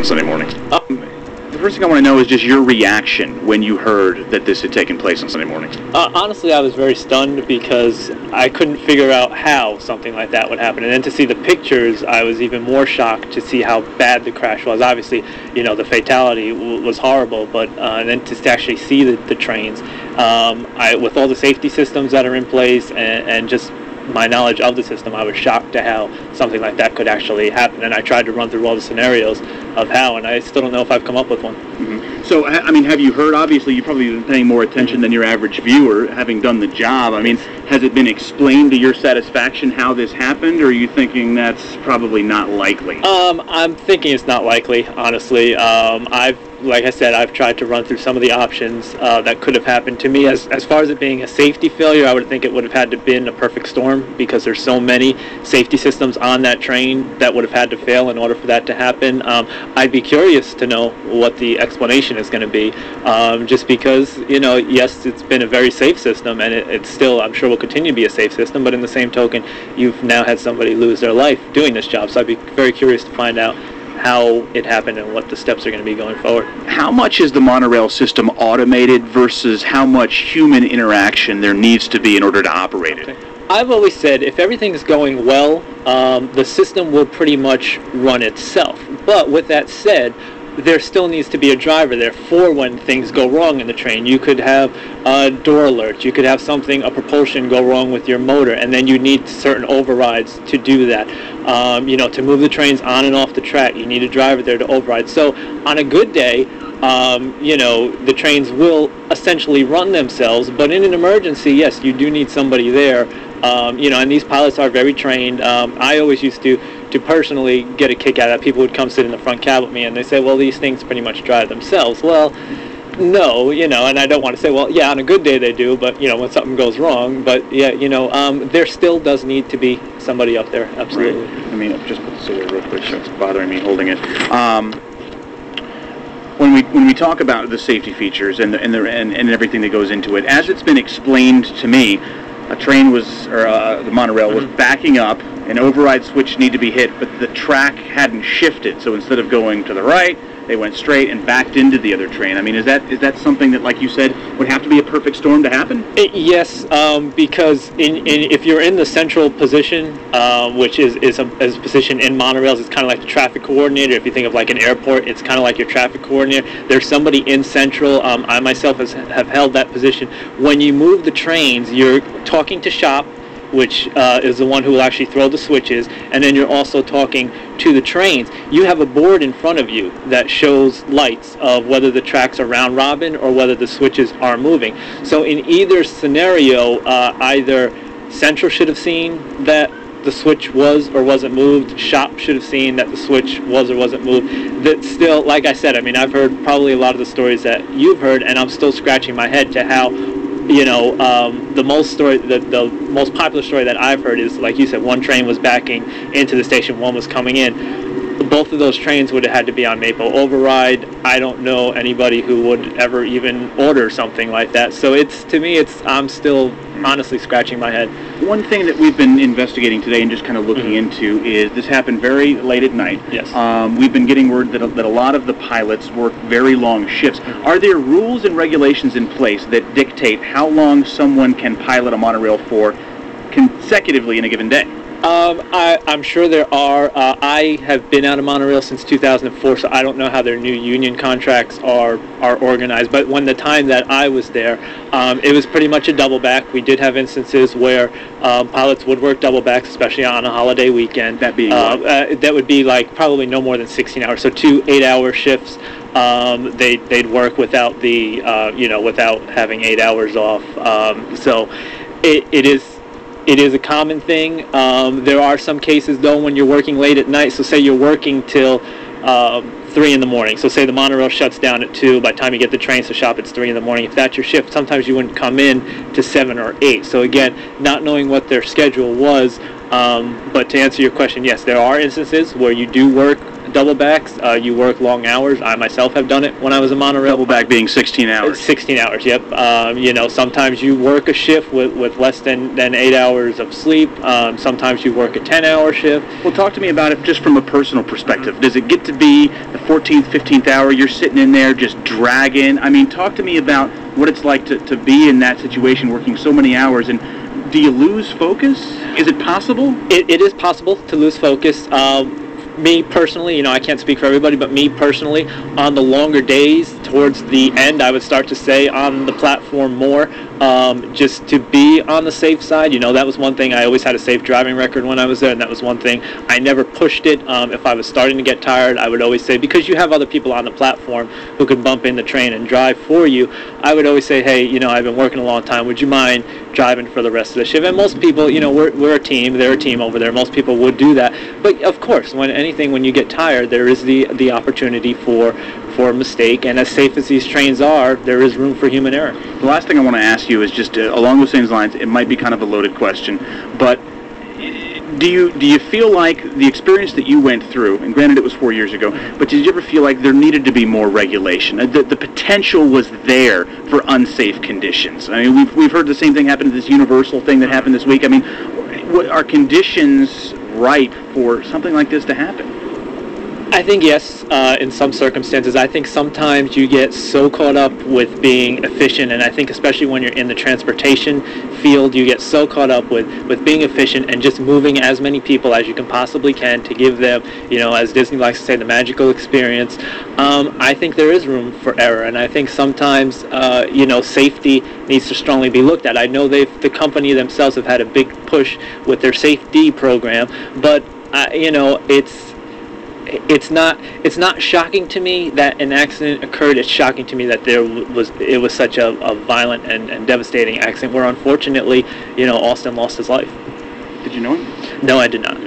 Sunday morning. The first thing I want to know is just your reaction when you heard that this had taken place on Sunday morning. Honestly, I was very stunned because I couldn't figure out how something like that would happen. And then to see the pictures, I was even more shocked to see how bad the crash was. Obviously, the fatality was horrible, but then to actually see the trains, with all the safety systems that are in place and just my knowledge of the system, I was shocked to how something like that could actually happen. And I tried to run through all the scenarios of how, and I still don't know if I've come up with one. Mm-hmm. So, I mean, have you heard, obviously, you've probably been paying more attention than your average viewer, having done the job. I mean, has it been explained to your satisfaction how this happened, or are you thinking that's probably not likely? I'm thinking it's not likely, honestly. Like I said, I've tried to run through some of the options that could have happened to me. As far as it being a safety failure, I would think it would have had to have been a perfect storm because there's so many safety systems on that train that would have had to fail in order for that to happen. I'd be curious to know what the explanation is going to be, just because, yes, it's been a very safe system, and it's still, I'm sure, will continue to be a safe system, but in the same token, you've now had somebody lose their life doing this job, so I'd be very curious to find out how it happened and what the steps are going to be going forward. How much is the monorail system automated versus how much human interaction there needs to be in order to operate it? I've always said if everything's going well, the system will pretty much run itself. But with that said, there still needs to be a driver there for when things go wrong in the train. You could have a door alert, you could have a propulsion go wrong with your motor, and then you need certain overrides to do that. To move the trains on and off the track, you need a driver there to override. So on a good day, the trains will essentially run themselves, but in an emergency, yes, you do need somebody there. And these pilots are very trained. I always used to personally get a kick out of that. People would come sit in the front cab with me and they say, well, these things pretty much drive themselves. Well, no, and I don't want to say, well, yeah, on a good day they do, but, when something goes wrong, but, yeah, there still does need to be somebody up there, absolutely. Right. I mean, I'll just put this away real quick, so it's bothering me holding it. When we talk about the safety features and everything that goes into it, as it's been explained to me, the monorail was backing up, an override switch needed to be hit, but the track hadn't shifted, so instead of going to the right, they went straight and backed into the other train. I mean, is that something that, like you said, would have to be a perfect storm to happen? Yes, because if you're in the central position, which is a position in monorails, it's kind of like the traffic coordinator. If you think of like an airport, it's kind of like your traffic coordinator. There's somebody in central. I myself have held that position. When you move the trains, you're talking to shop, which is the one who will actually throw the switches, and then you're also talking to the trains. You have a board in front of you that shows lights of whether the tracks are round robin or whether the switches are moving. So in either scenario, either Central should have seen that the switch was or wasn't moved, shop should have seen that the switch was or wasn't moved. That still, like I said, I mean, I've heard probably a lot of the stories that you've heard, and I'm still scratching my head to how the most popular story that I've heard is, like you said, one train was backing into the station, one was coming in. Both of those trains would have had to be on Maple override. I don't know anybody who would ever even order something like that. So I'm still honestly scratching my head. One thing that we've been investigating today and just kind of looking into is this happened very late at night. Yes. We've been getting word that a lot of the pilots work very long shifts. Are there rules and regulations in place that dictate how long someone can pilot a monorail for consecutively in a given day? I'm sure there are. I have been out of monorail since 2004, so I don't know how their new union contracts are organized. But when the time that I was there, it was pretty much a double back. We did have instances where pilots would work double backs, especially on a holiday weekend. That being that would be like probably no more than 16 hours. So 2 8-hour shifts. They'd work without the without having 8 hours off. So it is a common thing. There are some cases, though, when you're working late at night. So say you're working till 3 in the morning. So say the monorail shuts down at 2. By the time you get the trains to shop, it's 3 in the morning. If that's your shift, sometimes you wouldn't come in to 7 or 8. So again, not knowing what their schedule was. But to answer your question, yes, there are instances where you do work double backs, you work long hours. I myself have done it when I was a monorail. Double back being 16 hours. 16 hours, yep. Sometimes you work a shift with less than 8 hours of sleep. Sometimes you work a 10-hour shift. Well, talk to me about it just from a personal perspective. Does it get to be the 14th, 15th hour, you're sitting in there just dragging? I mean, talk to me about what it's like to be in that situation, working so many hours, and do you lose focus? Is it possible? It is possible to lose focus. Me personally, I can't speak for everybody, but me personally, on the longer days towards the end, I would start to say on the platform more, just to be on the safe side. That was one thing. I always had a safe driving record when I was there, and that was one thing. I never pushed it. If I was starting to get tired, I would always say, because you have other people on the platform who could bump in the train and drive for you, I would always say, hey, I've been working a long time. Would you mind driving for the rest of the shift? And most people, we're a team. They're a team over there. Most people would do that. But of course, when you get tired, there is the opportunity for a mistake, and as safe as these trains are, there is room for human error. The last thing I want to ask you is just along those same lines. It might be kind of a loaded question, but do you feel like the experience that you went through, and granted it was 4 years ago, but did you ever feel like there needed to be more regulation? The potential was there for unsafe conditions. I mean, we've heard the same thing happen to this universal thing that happened this week. I mean, are conditions ripe for something like this to happen? I think yes, in some circumstances. I think sometimes you get so caught up with being efficient, and I think especially when you're in the transportation field, you get so caught up with being efficient and just moving as many people as you can possibly can to give them, as Disney likes to say, the magical experience. I think there is room for error, and I think sometimes, safety needs to strongly be looked at. I know the company themselves have had a big push with their safety program, but, it's not shocking to me that an accident occurred. It's shocking to me that it was such a violent and devastating accident where unfortunately, Austin lost his life. Did you know him? No, I did not.